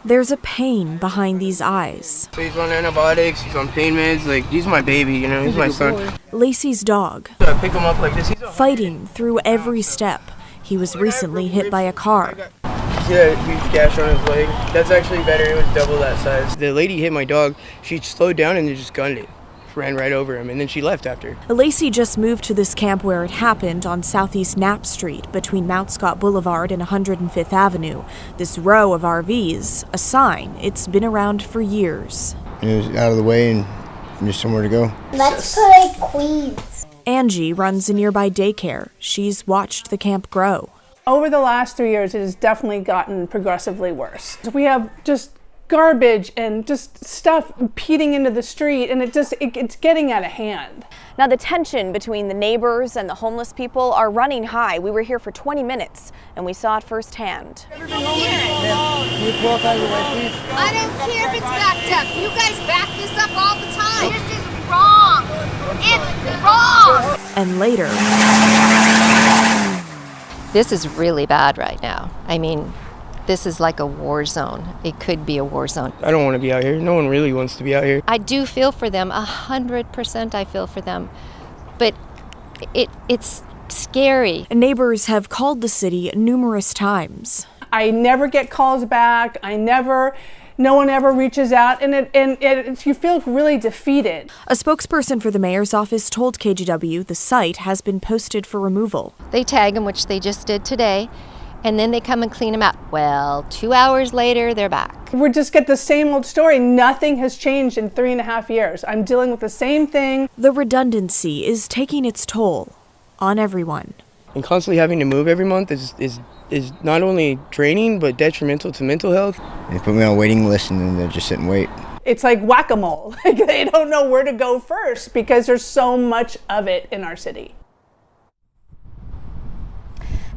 There's a pain behind these eyes. He's on antibiotics, he's on pain meds, like, he's my baby, you know, he's my son. Lacey's dog, So I pick him up like this, fighting through every step. He was recently hit by a car. See that huge gash on his leg? That's actually better, it was double that size. The lady hit my dog, she slowed down and just gunned it. Ran right over him, and then she left after. Lacey just moved to this camp where it happened on Southeast Knapp Street between Mount Scott Boulevard and 105th Avenue. This row of RVs, a sign. It's been around for years. It was out of the way and just somewhere to go. Let's play Queens. Angie runs a nearby daycare. She's watched the camp grow. Over the last 3 years, it has definitely gotten progressively worse. We have just garbage and just stuff peeling into the street, and it's getting out of hand. Now the tension between the neighbors and the homeless people are running high. We were here for 20 minutes and we saw it firsthand. I don't care if it's backed up. You guys back this up all the time. This is wrong. It's wrong. And later, this is really bad right now. I mean, this is like a war zone. It could be a war zone. I don't want to be out here. No one really wants to be out here. I do feel for them, 100% I feel for them. But it's scary. Neighbors have called the city numerous times. I never get calls back. No one ever reaches out, and you feel really defeated. A spokesperson for the mayor's office told KGW the site has been posted for removal. They tag them, which they just did today, and then they come and clean them out. Well, 2 hours later, they're back. We just get the same old story. Nothing has changed in 3.5 years. I'm dealing with the same thing. The redundancy is taking its toll on everyone. And constantly having to move every month is not only draining, but detrimental to mental health. They put me on a waiting list and then they just sit and wait. It's like whack-a-mole. They don't know where to go first because there's so much of it in our city.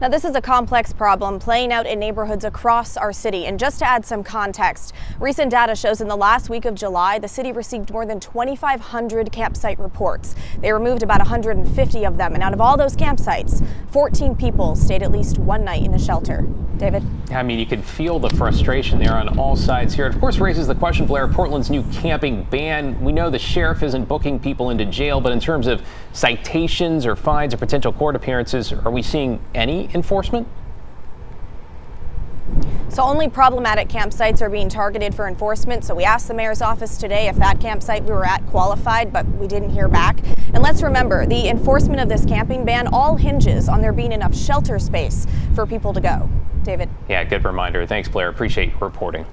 Now this is a complex problem playing out in neighborhoods across our city. And just to add some context, recent data shows in the last week of July, the city received more than 2,500 campsite reports. They removed about 150 of them. And out of all those campsites, 14 people stayed at least one night in a shelter. David? I mean, you can feel the frustration there on all sides here. It, of course, raises the question, Blair, Portland's new camping ban. We know the sheriff isn't booking people into jail, but in terms of citations or fines or potential court appearances, are we seeing any enforcement? So only problematic campsites are being targeted for enforcement. So we asked the mayor's office today if that campsite we were at qualified, but we didn't hear back. And let's remember, the enforcement of this camping ban all hinges on there being enough shelter space for people to go. David? Yeah, good reminder. Thanks, Blair. Appreciate your reporting.